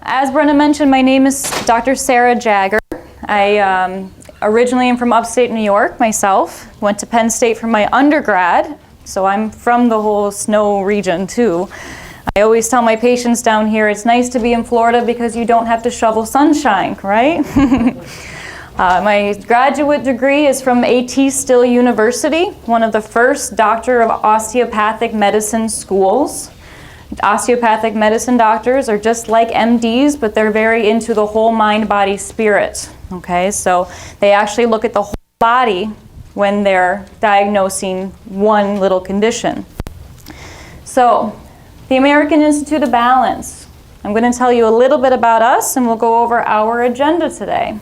As Brenda mentioned, my name is Dr. Sarah Jagger. I originally am from upstate New York myself. Went to Penn State for my undergrad, so I'm from the whole snow region too. I always tell my patients down here, it's nice to be in Florida because you don't have to shovel sunshine, right? My graduate degree is from A.T. Still University, one of the first Doctor of Osteopathic Medicine schools. Osteopathic medicine doctors are just like MDs, but they're very into the whole mind, body, spirit. Okay, so they actually look at the whole body when they're diagnosing one little condition. So, the American Institute of Balance. I'm going to tell you a little bit about us, and we'll go over our agenda today.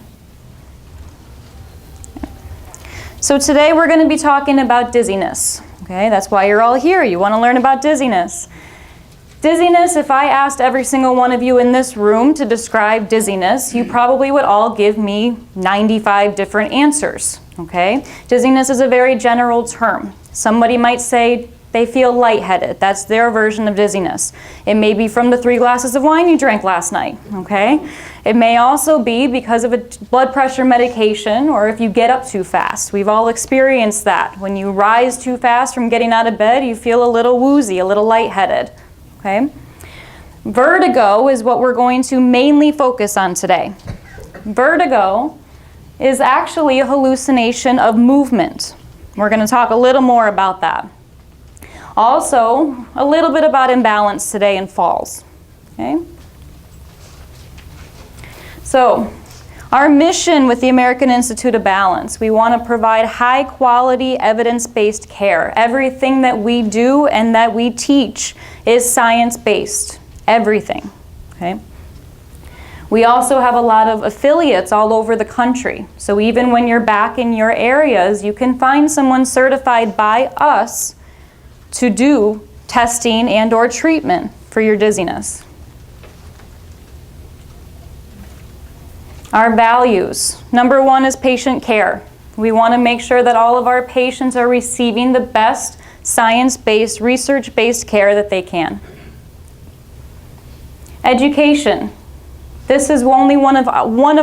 So today we're going to be talking about dizziness. Okay, that's why you're all here. You want to learn about dizziness. Dizziness, if I asked every single one of you in this room to describe dizziness, you probably would all give me 95 different answers, okay? Dizziness is a very general term. Somebody might say they feel lightheaded. That's their version of dizziness. It may be from the 3 glasses of wine you drank last night, okay? It may also be because of a blood pressure medication or if you get up too fast. We've all experienced that. When you rise too fast from getting out of bed, you feel a little woozy, a little lightheaded. Okay. Vertigo is what we're going to mainly focus on today. Vertigo is actually a hallucination of movement. We're going to talk a little more about that. Also, a little bit about imbalance today and falls. Okay. So, our mission with the American Institute of Balance, we want to provide high quality evidence-based care. Everything that we do and that we teach is science-based. Everything. Okay? We also have a lot of affiliates all over the country. So even when you're back in your areas, you can find someone certified by us to do testing and or treatment for your dizziness. Our values. Number 1 is patient care. We want to make sure that all of our patients are receiving the best science-based, research-based care that they can. Education. This is only one of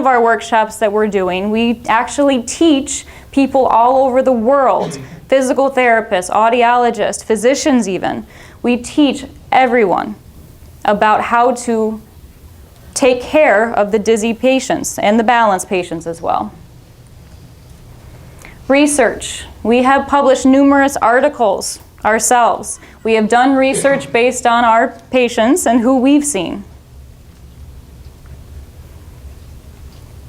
our workshops that we're doing. We actually teach people all over the world, physical therapists, audiologists, physicians even. We teach everyone about how to take care of the dizzy patients and the balance patients as well. Research. We have published numerous articles ourselves. We have done research based on our patients and who we've seen.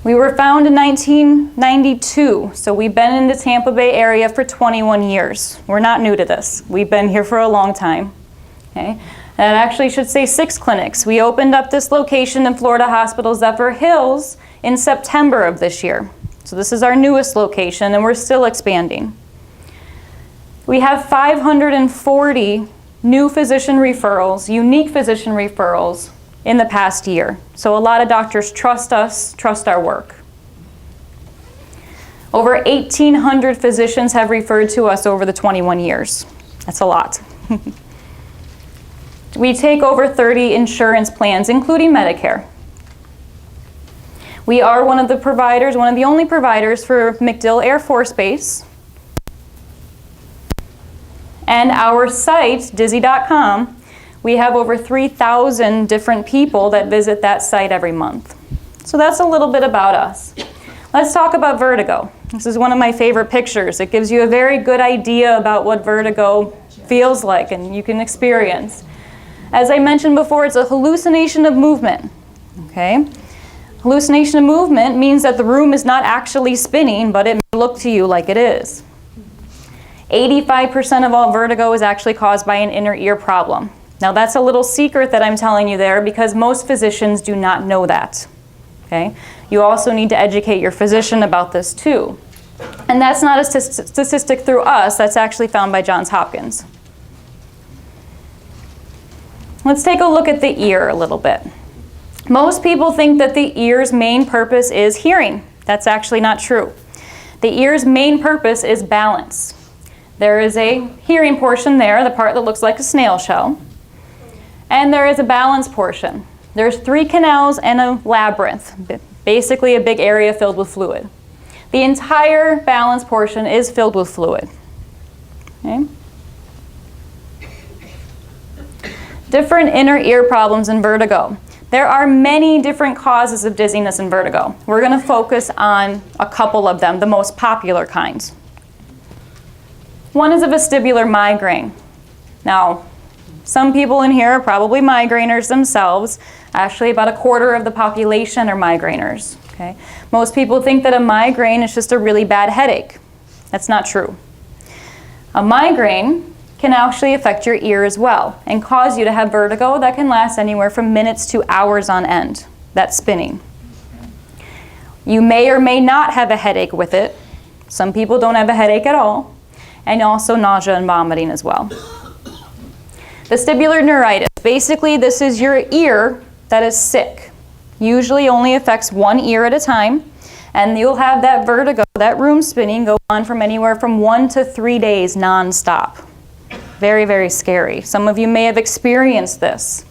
We were founded in 1992, so we've been in the Tampa Bay area for 21 years. We're not new to this. We've been here for a long time. Okay? And actually should say 6 clinics. We opened up this location in Florida Hospital Zephyrhills in September of this year. So this is our newest location and we're still expanding. We have 540 new physician referrals, unique physician referrals in the past year. So a lot of doctors trust us, trust our work. Over 1,800 physicians have referred to us over the 21 years. That's a lot. We take over 30 insurance plans, including Medicare. We are one of the providers, one of the only providers for MacDill Air Force Base. And our site, Dizzy.com, we have over 3,000 different people that visit that site every month. So that's a little bit about us. Let's talk about vertigo. This is one of my favorite pictures. It gives you a very good idea about what vertigo feels like and you can experience. As I mentioned before, it's a hallucination of movement. Okay? Hallucination of movement means that the room is not actually spinning, but it may look to you like it is. 85% of all vertigo is actually caused by an inner ear problem. Now that's a little secret that I'm telling you there because most physicians do not know that. Okay? You also need to educate your physician about this too. And that's not a statistic through us, that's actually found by Johns Hopkins. Let's take a look at the ear a little bit. Most people think that the ear's main purpose is hearing. That's actually not true. The ear's main purpose is balance. There is a hearing portion there, the part that looks like a snail shell. And there is a balance portion. There's 3 canals and a labyrinth, basically a big area filled with fluid. The entire balance portion is filled with fluid. Okay? Different inner ear problems in vertigo. There are many different causes of dizziness and vertigo. We're going to focus on a couple of them, the most popular kinds. One is a vestibular migraine. Now, some people in here are probably migraineurs themselves. Actually, about 1/4 of the population are migraineurs. Okay? Most people think that a migraine is just a really bad headache. That's not true. A migraine can actually affect your ear as well and cause you to have vertigo that can last anywhere from minutes to hours on end. That's spinning. You may or may not have a headache with it. Some people don't have a headache at all. And also nausea and vomiting as well. Vestibular neuritis. Basically, this is your ear that is sick. Usually only affects one ear at a time. And you'll have that vertigo, that room spinning, go on from anywhere from 1 to 3 days non-stop. Very, very scary. Some of you may have experienced this.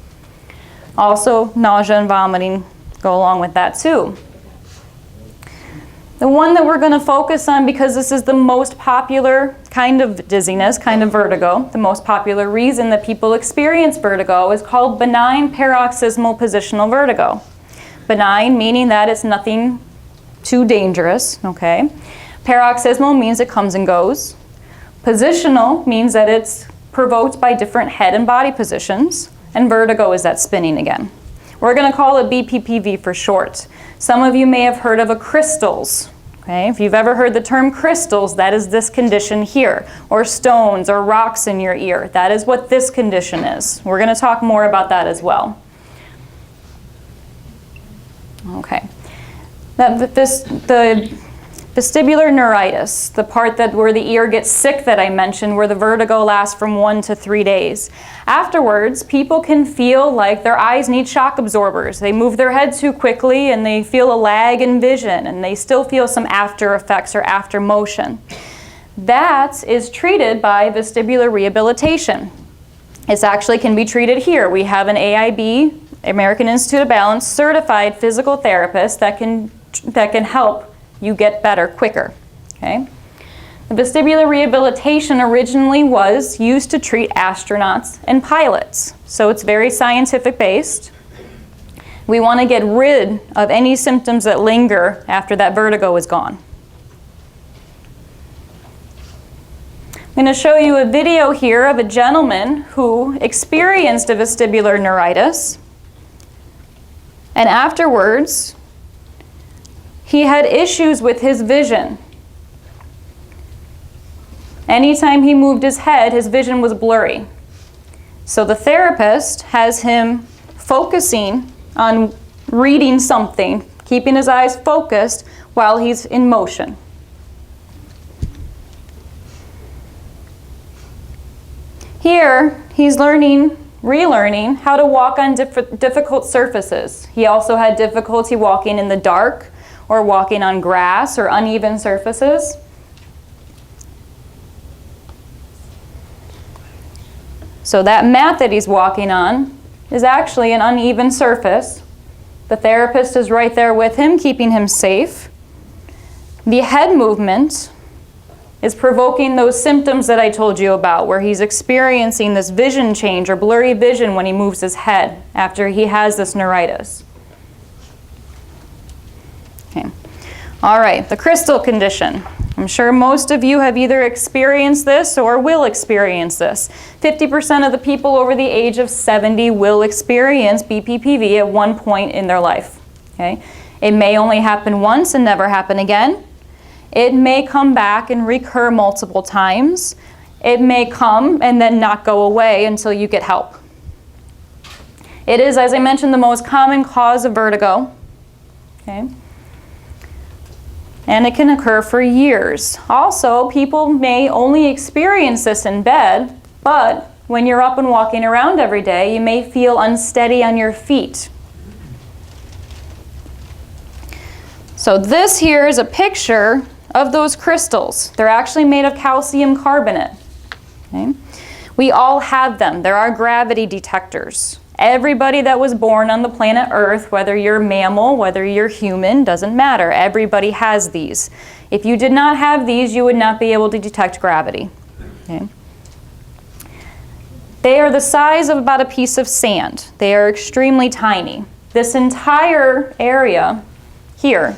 Also, nausea and vomiting go along with that too. The one that we're going to focus on, because this is the most popular kind of dizziness, kind of vertigo, the most popular reason that people experience vertigo is called benign paroxysmal positional vertigo. Benign meaning that it's nothing too dangerous, okay? Paroxysmal means it comes and goes. Positional means that it's provoked by different head and body positions, and vertigo is that spinning again. We're going to call it BPPV for short. Some of you may have heard of a crystals. Okay? If you've ever heard the term crystals, that is this condition here, or stones or rocks in your ear. That is what this condition is. We're going to talk more about that as well. Okay. The vestibular neuritis, the part where the ear gets sick that I mentioned, where the vertigo lasts from 1 to 3 days. Afterwards, people can feel like their eyes need shock absorbers. They move their head too quickly and they feel a lag in vision, and they still feel some after effects or after motion. That is treated by vestibular rehabilitation. It actually can be treated here. We have an AIB, American Institute of Balance, certified physical therapist that can help you get better quicker. Okay? The vestibular rehabilitation originally was used to treat astronauts and pilots, so it's very scientific based. We want to get rid of any symptoms that linger after that vertigo is gone. I'm going to show you a video here of a gentleman who experienced a vestibular neuritis, and afterwards he had issues with his vision. Anytime he moved his head, his vision was blurry. So the therapist has him focusing on reading something, keeping his eyes focused while he's in motion. Here, he's relearning how to walk on difficult surfaces. He also had difficulty walking in the dark, or walking on grass or uneven surfaces. So that mat that he's walking on is actually an uneven surface. The therapist is right there with him, keeping him safe. The head movement is provoking those symptoms that I told you about, where he's experiencing this vision change or blurry vision when he moves his head after he has this neuritis. Okay. All right, the crystal condition. I'm sure most of you have either experienced this or will experience this. 50% of the people over the age of 70 will experience BPPV at one point in their life. Okay? It may only happen once and never happen again. It may come back and recur multiple times. It may come and then not go away until you get help. It is, as I mentioned, the most common cause of vertigo. Okay? And it can occur for years. Also, people may only experience this in bed, but when you're up and walking around every day, you may feel unsteady on your feet. So this here is a picture of those crystals. They're actually made of calcium carbonate. Okay? We all have them. There are gravity detectors. Everybody that was born on the planet Earth, whether you're mammal, whether you're human, doesn't matter. Everybody has these. If you did not have these, you would not be able to detect gravity. Okay? They are the size of about a piece of sand. They are extremely tiny. This entire area here,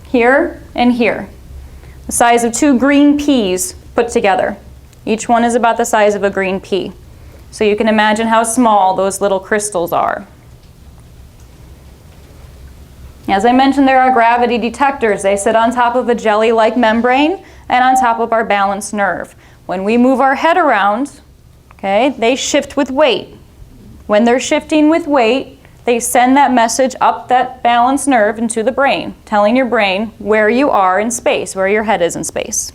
here, and here, the size of 2 green peas put together. Each one is about the size of a green pea. So you can imagine how small those little crystals are. As I mentioned, there are gravity detectors. They sit on top of a jelly-like membrane and on top of our balance nerve. When we move our head around, okay, they shift with weight. When they're shifting with weight, they send that message up that balance nerve into the brain, telling your brain where you are in space, where your head is in space.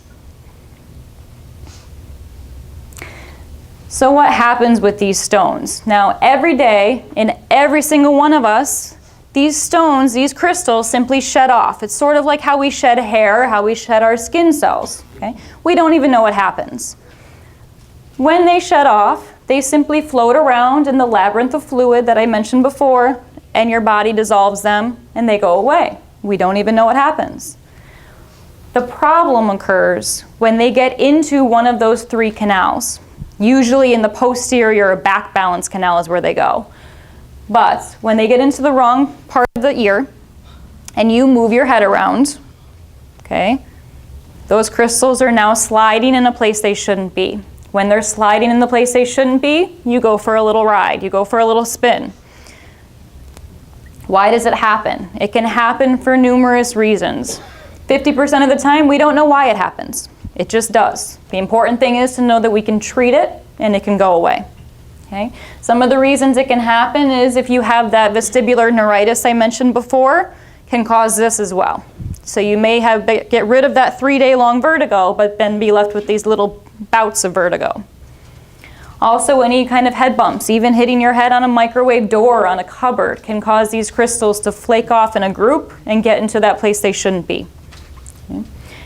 So what happens with these stones? Now, every day, in every single one of us, these stones, these crystals, simply shed off. It's sort of like how we shed hair, how we shed our skin cells. Okay? We don't even know what happens. When they shed off, they simply float around in the labyrinth of fluid that I mentioned before, and your body dissolves them, and they go away. We don't even know what happens. The problem occurs when they get into one of those 3 canals. Usually in the posterior or back balance canal is where they go. But when they get into the wrong part of the ear, and you move your head around, okay, those crystals are now sliding in a place they shouldn't be. When they're sliding in the place they shouldn't be, you go for a little ride, you go for a little spin. Why does it happen? It can happen for numerous reasons. 50% of the time, we don't know why it happens. It just does. The important thing is to know that we can treat it and it can go away. Okay? Some of the reasons it can happen is if you have that vestibular neuritis I mentioned before, can cause this as well. So you may get rid of that 3-day-long vertigo, but then be left with these little bouts of vertigo. Also, any kind of head bumps, even hitting your head on a microwave door, on a cupboard, can cause these crystals to flake off in a group and get into that place they shouldn't be. Okay?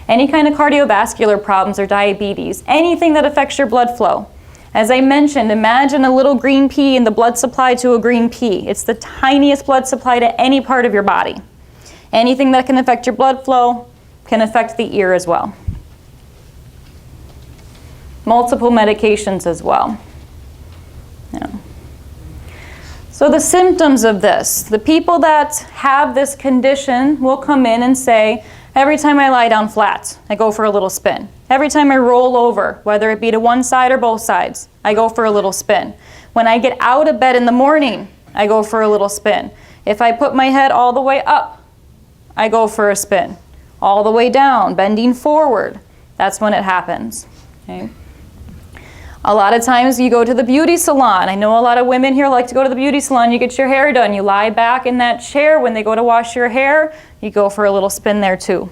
Any kind of cardiovascular problems or diabetes, anything that affects your blood flow. As I mentioned, imagine a little green pea and the blood supply to a green pea. It's the tiniest blood supply to any part of your body. Anything that can affect your blood flow can affect the ear as well. Multiple medications as well. Yeah. So the symptoms of this, the people that have this condition will come in and say, every time I lie down flat, I go for a little spin. Every time I roll over, whether it be to one side or both sides, I go for a little spin. When I get out of bed in the morning, I go for a little spin. If I put my head all the way up, I go for a spin. All the way down, bending forward, that's when it happens. Okay? A lot of times you go to the beauty salon. I know a lot of women here like to go to the beauty salon. You get your hair done. You lie back in that chair. When they go to wash your hair, you go for a little spin there too.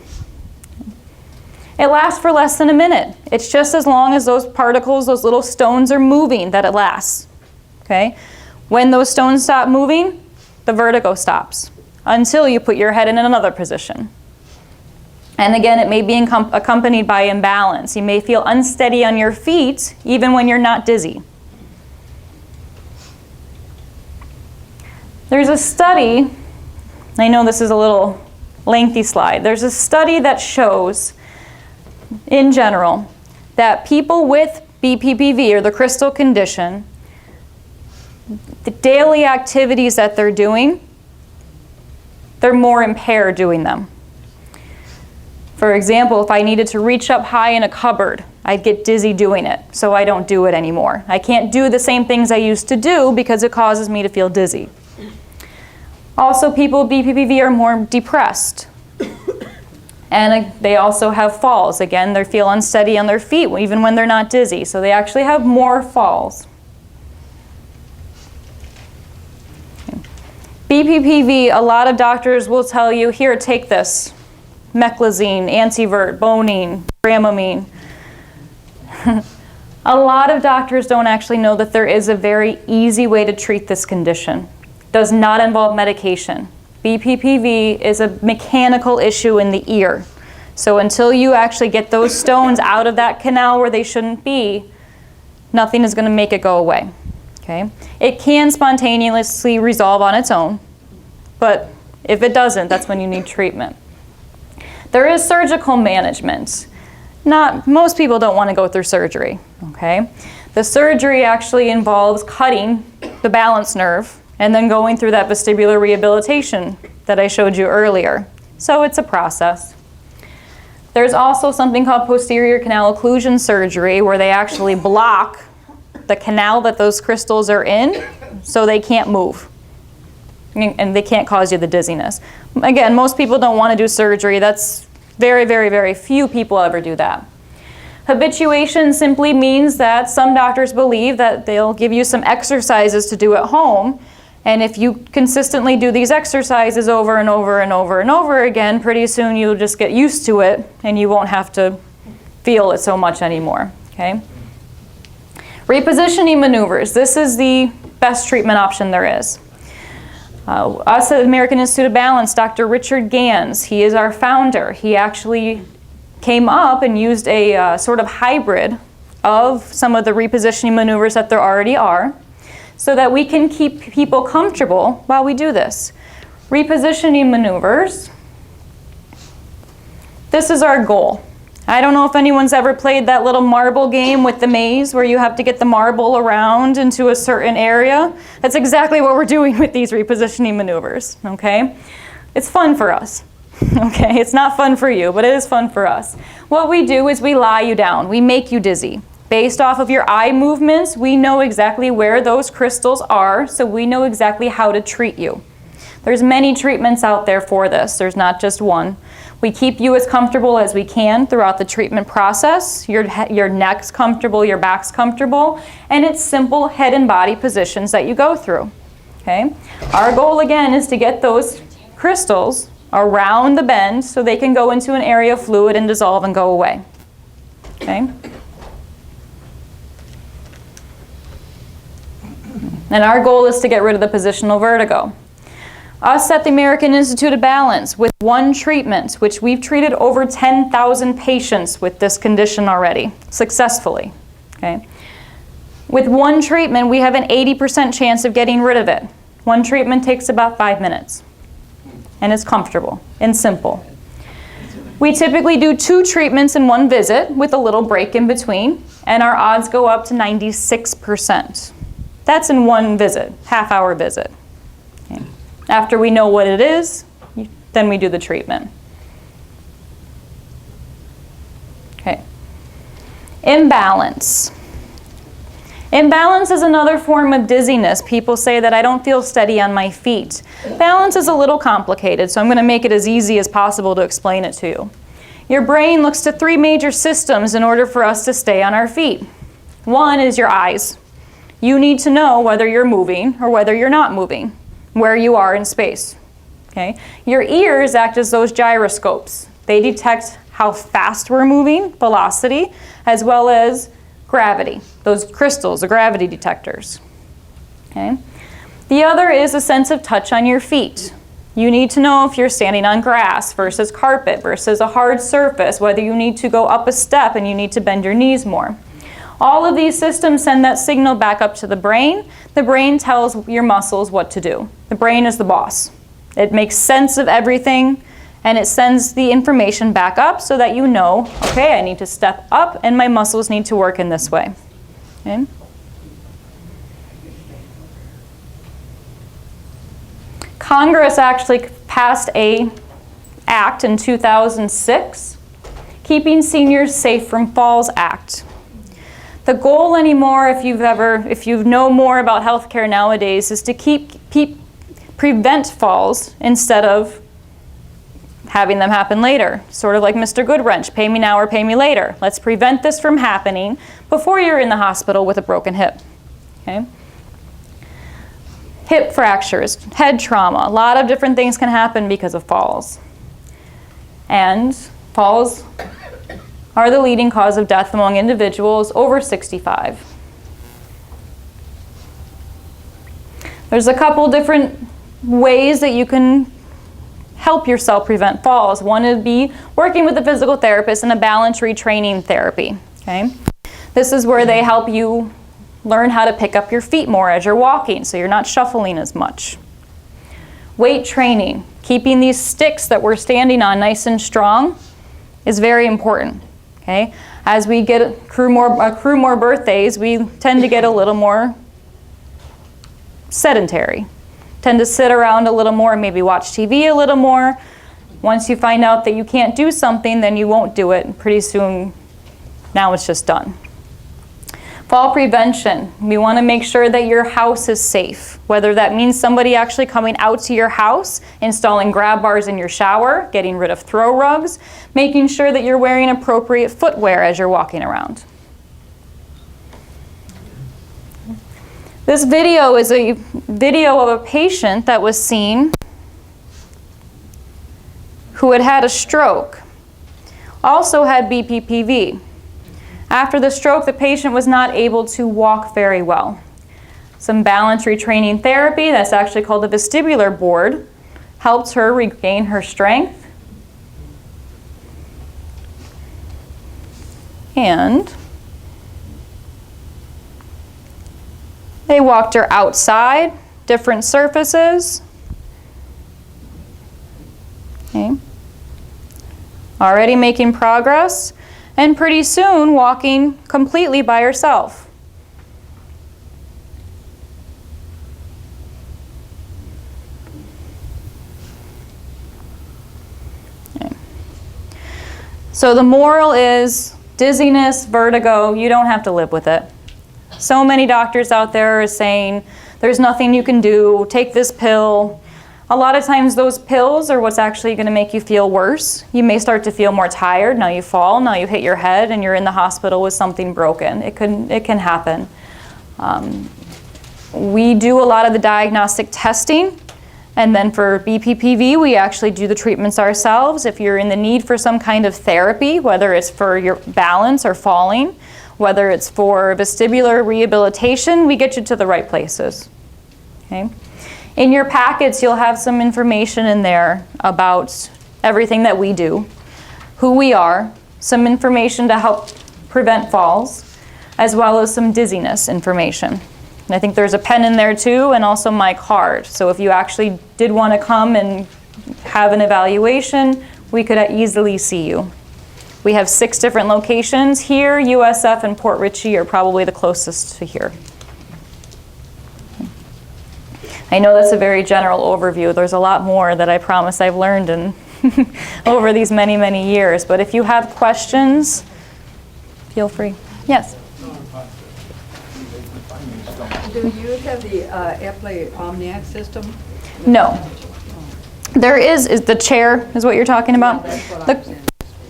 It lasts for less than a minute. It's just as long as those particles, those little stones are moving that it lasts. Okay? When those stones stop moving, the vertigo stops until you put your head in another position. And again, it may be accompanied by imbalance. You may feel unsteady on your feet even when you're not dizzy. There's a study, I know this is a little lengthy slide. There's a study that shows, in general, that people with BPPV, or the crystal condition, the daily activities that they're doing, they're more impaired doing them. For example, if I needed to reach up high in a cupboard, I'd get dizzy doing it, so I don't do it anymore. I can't do the same things I used to do because it causes me to feel dizzy. Also, people with BPPV are more depressed. And they also have falls. Again, they feel unsteady on their feet even when they're not dizzy, so they actually have more falls. BPPV, a lot of doctors will tell you, here, take this. Meclizine, Antivert, Bonine, Dramamine. A lot of doctors don't actually know that there is a very easy way to treat this condition. It does not involve medication. BPPV is a mechanical issue in the ear. So until you actually get those stones out of that canal where they shouldn't be, nothing is going to make it go away. Okay? It can spontaneously resolve on its own, but if it doesn't, that's when you need treatment. There is surgical management. Most people don't want to go through surgery, okay? The surgery actually involves cutting the balance nerve and then going through that vestibular rehabilitation that I showed you earlier. So it's a process. There's also something called posterior canal occlusion surgery where they actually block the canal that those crystals are in so they can't move and they can't cause you the dizziness. Again, most people don't want to do surgery. That's very, very, very few people ever do that. Habituation simply means that some doctors believe that they'll give you some exercises to do at home, and if you consistently do these exercises over and over and over and over again, pretty soon you'll just get used to it and you won't have to feel it so much anymore, okay? Repositioning maneuvers. This is the best treatment option there is. Us at American Institute of Balance, Dr. Richard Gans, he is our founder. He actually came up and used a sort of hybrid of some of the repositioning maneuvers that there already are so that we can keep people comfortable while we do this. Repositioning maneuvers, this is our goal. I don't know if anyone's ever played that little marble game with the maze where you have to get the marble around into a certain area. That's exactly what we're doing with these repositioning maneuvers, okay? It's fun for us, okay? It's not fun for you, but it is fun for us. What we do is we lie you down. We make you dizzy. Based off of your eye movements, we know exactly where those crystals are, so we know exactly how to treat you. There's many treatments out there for this. There's not just one. We keep you as comfortable as we can throughout the treatment process. Your neck's comfortable, your back's comfortable, and it's simple head and body positions that you go through. Okay? Our goal again is to get those crystals around the bend so they can go into an area of fluid and dissolve and go away. Okay? And our goal is to get rid of the positional vertigo. Us at the American Institute of Balance, with one treatment, which we've treated over 10,000 patients with this condition already, successfully. Okay? With one treatment, we have an 80% chance of getting rid of it. One treatment takes about 5 minutes, and it's comfortable and simple. We typically do 2 treatments in one visit with a little break in between, and our odds go up to 96%. That's in one visit, half-hour visit. Okay. After we know what it is, then we do the treatment. Okay. Imbalance. Imbalance is another form of dizziness. People say that I don't feel steady on my feet. Balance is a little complicated, so I'm going to make it as easy as possible to explain it to you. Your brain looks to 3 major systems in order for us to stay on our feet. One is your eyes. You need to know whether you're moving or whether you're not moving, where you are in space. Okay? Your ears act as those gyroscopes. They detect how fast we're moving, velocity, as well as gravity. Those crystals, the gravity detectors. Okay? The other is a sense of touch on your feet. You need to know if you're standing on grass versus carpet versus a hard surface, whether you need to go up a step and you need to bend your knees more. All of these systems send that signal back up to the brain. The brain tells your muscles what to do. The brain is the boss. It makes sense of everything, and it sends the information back up so that you know, okay, I need to step up and my muscles need to work in this way. Okay? Congress actually passed an act in 2006, Keeping Seniors Safe from Falls Act. The goal anymore, if you know more about healthcare nowadays, is to prevent falls instead of having them happen later. Sort of like Mr. Goodwrench, pay me now or pay me later. Let's prevent this from happening before you're in the hospital with a broken hip. Okay? Hip fractures, head trauma, a lot of different things can happen because of falls. And falls are the leading cause of death among individuals over 65. There's a couple different ways that you can help yourself prevent falls. One would be working with a physical therapist in a balance retraining therapy. Okay? This is where they help you Learn how to pick up your feet more as you're walking so you're not shuffling as much. Weight training, keeping these sticks that we're standing on nice and strong is very important. Okay? As we accrue more birthdays, we tend to get a little more sedentary. Tend to sit around a little more, maybe watch TV a little more. Once you find out that you can't do something, then you won't do it. Pretty soon, now it's just done. Fall prevention. We want to make sure that your house is safe. Whether that means somebody actually coming out to your house, installing grab bars in your shower, getting rid of throw rugs, making sure that you're wearing appropriate footwear as you're walking around. This video is a video of a patient that was seen who had had a stroke, also had BPPV. After the stroke, the patient was not able to walk very well. Some balance retraining therapy, that's actually called the vestibular board, helps her regain her strength. And they walked her outside, different surfaces. Okay. Already making progress, and pretty soon walking completely by herself. Okay. So the moral is dizziness, vertigo, you don't have to live with it. So many doctors out there are saying, there's nothing you can do, take this pill. A lot of times those pills are what's actually going to make you feel worse. You may start to feel more tired. Now you fall, now you hit your head, and you're in the hospital with something broken. It can happen. We do a lot of the diagnostic testing, and then for BPPV, we actually do the treatments ourselves. If you're in the need for some kind of therapy, whether it's for your balance or falling, whether it's for vestibular rehabilitation, we get you to the right places. Okay? In your packets, you'll have some information in there about everything that we do, who we are, some information to help prevent falls, as well as some dizziness information. And I think there's a pen in there too, and also my card. So if you actually did want to come and have an evaluation, we could easily see you. We have 6 different locations here. USF and Port Richey are probably the closest to here. I know that's a very general overview. There's a lot more that I promise I've learned in over these many, many years. But if you have questions, feel free. Yes? Do you have the Epley Omniac system? No. There is the chair is what you're talking about? That's what I'm saying.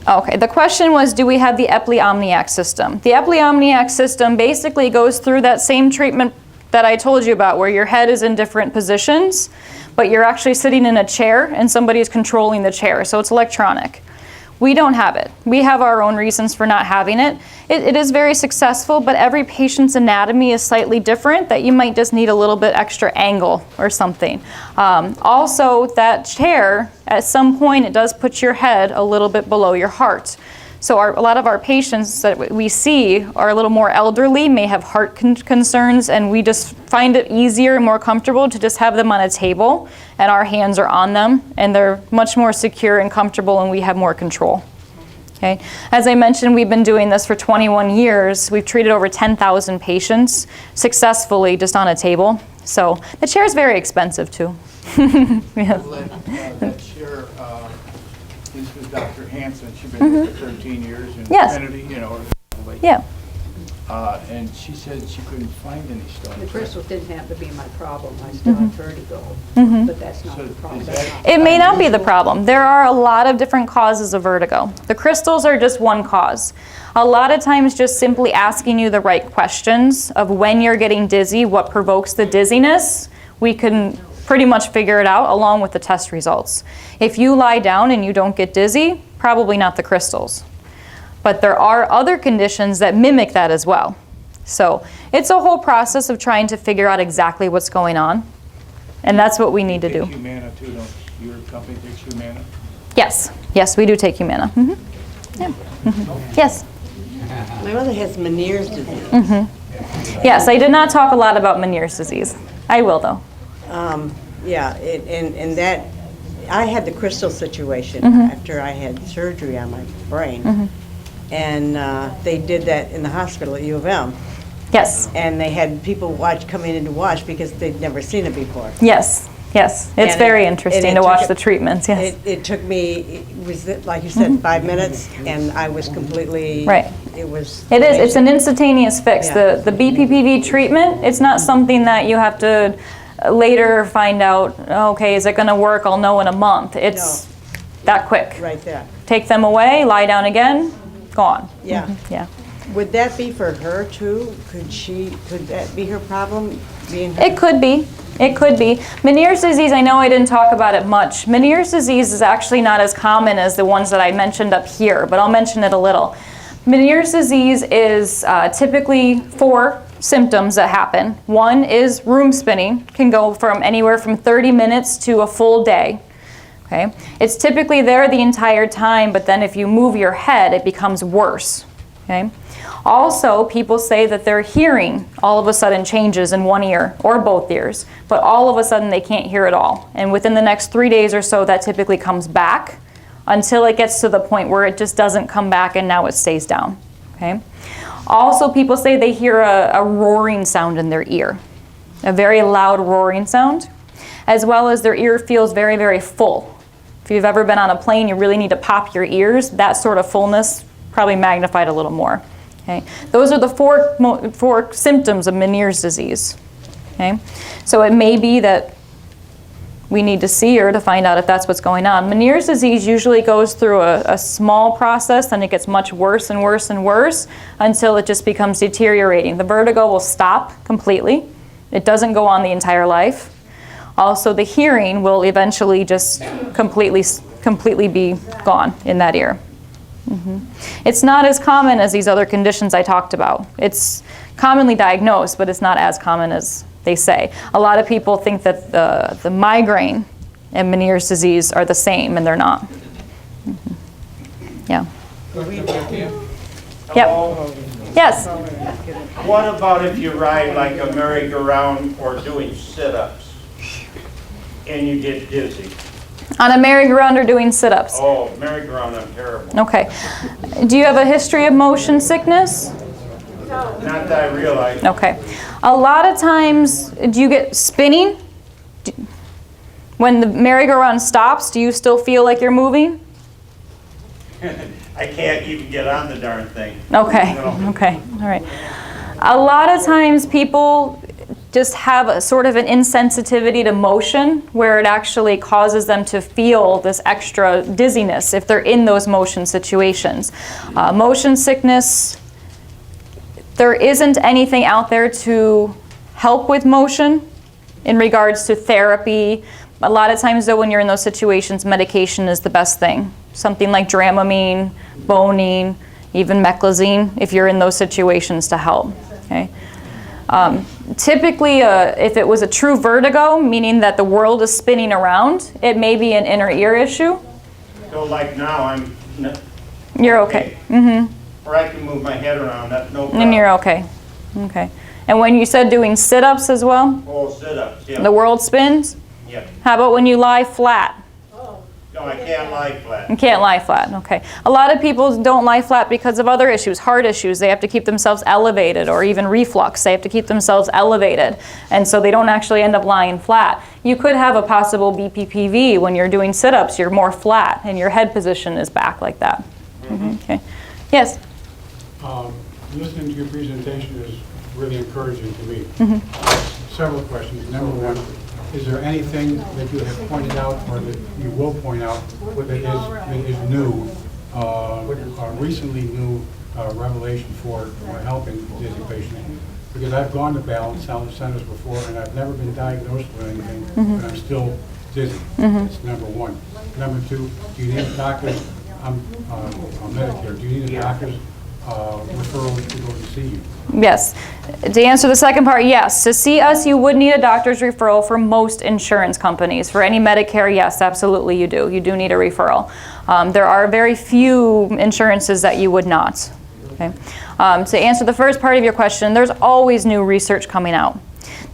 Okay, the question was, do we have the Epley Omniac system? The Epley Omniac system basically goes through that same treatment that I told you about, where your head is in different positions, but you're actually sitting in a chair and somebody is controlling the chair, so it's electronic. We don't have it. We have our own reasons for not having it. It is very successful, but every patient's anatomy is slightly different, that you might just need a little bit extra angle or something. Also, that chair, at some point, it does put your head a little bit below your heart. So a lot of our patients that we see are a little more elderly, may have heart concerns, and we just find it easier and more comfortable to just have them on a table, and our hands are on them, and they're much more secure and comfortable, and we have more control. Okay. As I mentioned, we've been doing this for 21 years. We've treated over 10,000 patients successfully just on a table. So the chair is very expensive too. Yeah. That chair, this was Dr. Hansen. She's been here for 13 years in Yes. Kennedy, you know. Yeah. And she said she couldn't find any stones. The crystals didn't have to be my problem. I still have vertigo, but that's not So the problem. is that- It may not be the problem. There are a lot of different causes of vertigo. The crystals are just one cause. A lot of times just simply asking you the right questions of when you're getting dizzy, what provokes the dizziness, we can pretty much figure it out along with the test results. If you lie down and you don't get dizzy, probably not the crystals. But there are other conditions that mimic that as well. So it's a whole process of trying to figure out exactly what's going on. And that's what we need to do. Humana too, don't your company takes Humana? Yes, yes, we do take Humana. Yeah. Yes. My mother has Menieres disease. Yes, I did not talk a lot about Menieres disease. I will, though. Yeah, and that, I had the crystal situation after I had surgery on my brain. And they did that in the hospital at U of M. Yes, And they had people coming in to watch because they'd never seen it before. yes, yes. It's And very it interesting to took watch it- the treatments, yes. It took me, it was like you said, 5 minutes, and I was completely. Right. It was. It is, it's an instantaneous fix. Yeah. The BPPV treatment, it's not something that you have to later find out, okay, is it gonna work? I'll know in a month. It's that quick. Right there. Take them away, lie down again, gone. Yeah. Yeah. Would that be for her too? Could that be her problem, being her? It could be. It could be. Menieres disease, I know I didn't talk about it much. Menieres disease is actually not as common as the ones that I mentioned up here, but I'll mention it a little. Menieres disease is typically 4 symptoms that happen. One is room spinning, can go from anywhere from 30 minutes to a full day. Okay? It's typically there the entire time, but then if you move your head, it becomes worse. Okay? Also, people say that their hearing all of a sudden changes in one ear or both ears, but all of a sudden they can't hear at all. And within the next 3 days or so, that typically comes back until it gets to the point where it just doesn't come back and now it stays down. Okay? Also, people say they hear a roaring sound in their ear, a very loud roaring sound, as well as their ear feels very, very full. If you've ever been on a plane, you really need to pop your ears. That sort of fullness, probably magnified a little more. Okay? Those are the 4 symptoms of Menieres disease. Okay? So it may be that we need to see her to find out if that's what's going on. Menieres disease usually goes through a small process, then it gets much worse and worse and worse until it just becomes deteriorating. The vertigo will stop completely. It doesn't go on the entire life. Also, the hearing will eventually just completely be gone in that ear. It's not as common as these other conditions I talked about. It's commonly diagnosed, but it's not as common as they say. A lot of people think that the migraine and Menieres disease are the same, and they're not. Yeah. Yep. Yes. What about if you ride like a merry-go-round or doing sit-ups and you get dizzy? On a merry-go-round or doing sit-ups? Oh, merry-go-round, I'm terrible. Okay. Do you have a history of motion sickness? Not that I realize. Okay. A lot of times, do you get spinning? When the merry-go-round stops, do you still feel like you're moving? I can't even get on the darn thing. Okay, No. okay, all right. A lot of times people just have a sort of an insensitivity to motion where it actually causes them to feel this extra dizziness if they're in those motion situations. Motion sickness, there isn't anything out there to help with motion in regards to therapy. A lot of times though when you're in those situations, medication is the best thing. Something like Dramamine, Bonine, even Meclizine if you're in those situations to help. Okay? Typically, if it was a true vertigo, meaning that the world is spinning around, it may be an inner ear issue. So like now, I'm... You're okay. Or I can move my head around, that's no problem. And you're okay. Okay. And when you said doing sit-ups as well, Oh, sit-ups, yeah. the world spins? Yeah. How about when you lie flat? No, I can't lie flat. You can't lie flat, okay. A lot of people don't lie flat because of other issues, heart issues. They have to keep themselves elevated, or even reflux. They have to keep themselves elevated, and so they don't actually end up lying flat. You could have a possible BPPV when you're doing sit-ups. You're more flat, and your head position is back like that. Okay. Yes? Listening to your presentation is really encouraging to me. Several questions. Number one, is there anything that you have pointed out or that you will point out that is new, recently new revelation for helping dizzy patients? Because I've gone to balance centers before and I've never been diagnosed with anything, but I'm still dizzy. That's number one. Number two, do you need a doctor's, on Medicare, do you need a doctor's referral to go to see you? Yes. To answer the second part, yes. To see us, you would need a doctor's referral for most insurance companies. For any Medicare, yes, absolutely you do. You do need a referral. There are very few insurances that you would not. Okay. To answer the first part of your question, there's always new research coming out.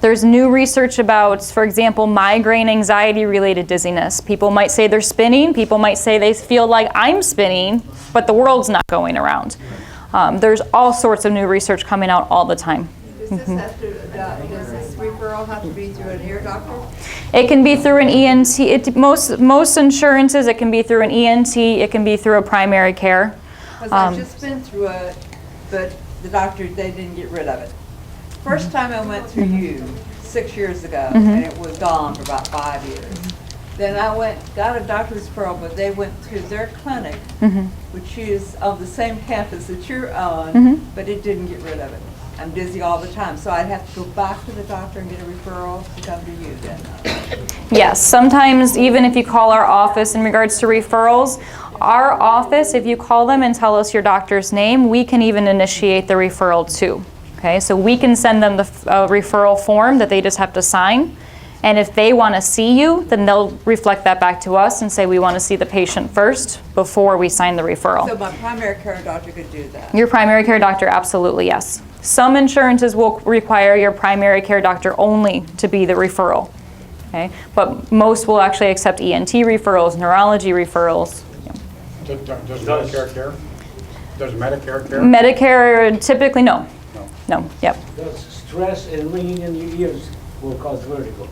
There's new research about, for example, migraine anxiety-related dizziness. People might say they're spinning. People might say they feel like I'm spinning, but the world's not going around. There's all sorts of new research coming out all the time. Does this referral have to be through an ear doctor? It can be through an ENT. Most insurances, it can be through an ENT. It can be through a primary care. Because I've just been through it, but the doctor, they didn't get rid of it. First time I went through you, 6 years ago, and it was gone for about 5 years. Then I got a doctor's referral, but they went to their clinic, which is on the same campus that you're on, but it didn't get rid of it. I'm dizzy all the time, so I'd have to go back to the doctor and get a referral to come to you then. Yes, sometimes even if you call our office in regards to referrals, our office, if you call them and tell us your doctor's name, we can even initiate the referral too. Okay, so we can send them the referral form that they just have to sign. And if they want to see you, then they'll reflect that back to us and say we want to see the patient first before we sign the referral. So my primary care doctor could do that? Your primary care doctor, absolutely, yes. Some insurances will require your primary care doctor only to be the referral. Okay, but most will actually accept ENT referrals, neurology referrals. Does Medicare care? Does Medicare care? Medicare, typically, no. No, yep. Does stress and ringing in your ears will cause vertigo?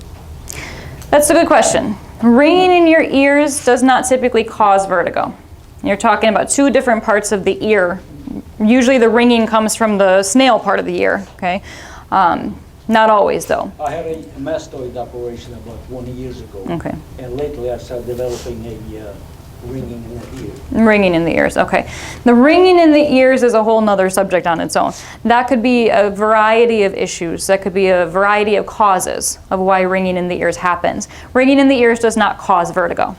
That's a good question. Ringing in your ears does not typically cause vertigo. You're talking about two different parts of the ear. Usually the ringing comes from the snail part of the ear, okay? Not always, though. I had a mastoid operation about 20 years ago. Okay. And lately I started developing a ringing in the ear. Ringing in the ears, okay. The ringing in the ears is a whole nother subject on its own. That could be a variety of issues. That could be a variety of causes of why ringing in the ears happens. Ringing in the ears does not cause vertigo.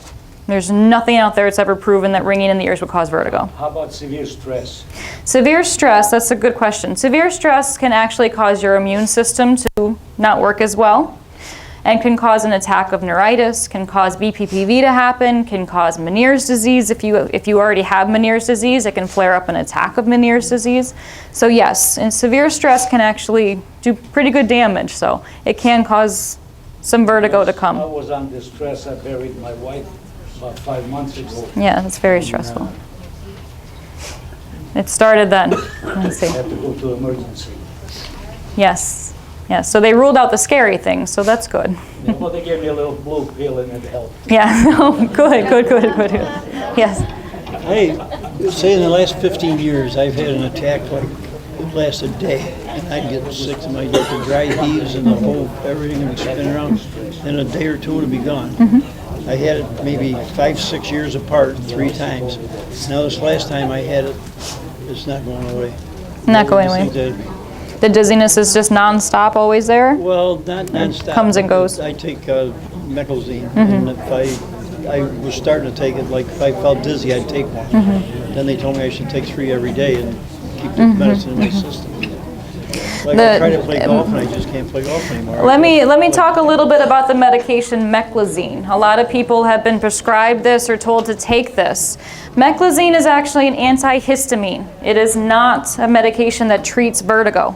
There's nothing out there that's ever proven that ringing in the ears would cause vertigo. How about severe stress? Severe stress, that's a good question. Severe stress can actually cause your immune system to not work as well, and can cause an attack of neuritis, can cause BPPV to happen, can cause Menieres disease. If you already have Menieres disease, it can flare up an attack of Menieres disease. So yes, and severe stress can actually do pretty good damage, so it can cause some vertigo to I come. was under stress. I buried my wife about 5 months ago. Yeah, that's very stressful. It started then. Let's see. I had to go to emergency. Yes. Yeah, so they ruled out the scary things, so that's good. Yeah, well, they gave me a little blue pill and it helped. Yeah, no, good. Yes. Hey, say in the last 15 years, I've had an attack like it lasted a day, and I'd get sick, and I'd get the dry heaves and the whole, everything would spin around. In a day or two, it would be gone. I had it maybe 5-6 years apart 3 times. Now this last time I had it, it's not going away. Not going I away. think that- The dizziness is just non-stop, always there? Well, not non-stop. Comes and goes. I take meclizine, and if I was starting to take it, like if I felt dizzy, I'd take one. Then they told me I should take 3 every day and keep the medicine in my system. Like I try to play golf, and I just can't play golf anymore. Let me talk a little bit about the medication meclizine. A lot of people have been prescribed this or told to take this. Meclizine is actually an antihistamine. It is not a medication that treats vertigo.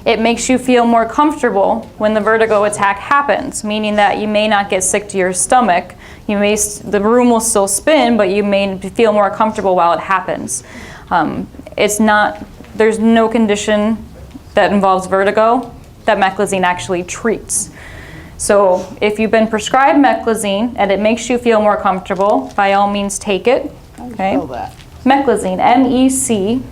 It makes you feel more comfortable when the vertigo attack happens, meaning that you may not get sick to your stomach. The room will still spin, but you may feel more comfortable while it happens. There's no condition that involves vertigo that meclizine actually treats. So if you've been prescribed meclizine and it makes you feel more comfortable, by all means take it. Okay. Meclizine, M-E-C-L-I-Z-I-N-E.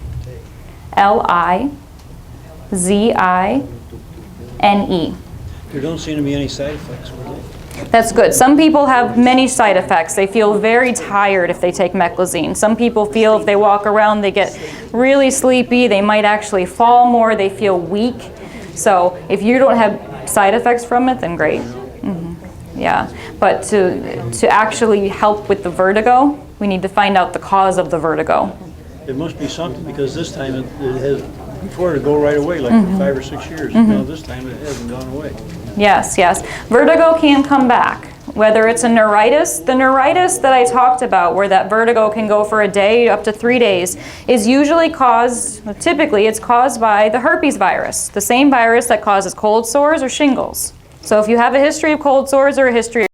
There don't seem to be any side effects with it. That's good. Some people have many side effects. They feel very tired if they take meclizine. Some people feel if they walk around they get really sleepy. They might actually fall more. They feel weak. So if you don't have side effects from it, then great. Yeah, but to actually help with the vertigo, we need to find out the cause of the vertigo. It must be something, because this time it has, before it'd go right away, like for 5 or 6 years. Now this time it hasn't gone away. Yes, yes. Vertigo can come back. Whether it's a neuritis, the neuritis that I talked about, where that vertigo can go for a day, up to 3 days, is usually caused, typically it's caused by the herpes virus, the same virus that causes cold sores or shingles. So if you have a history of cold sores or a history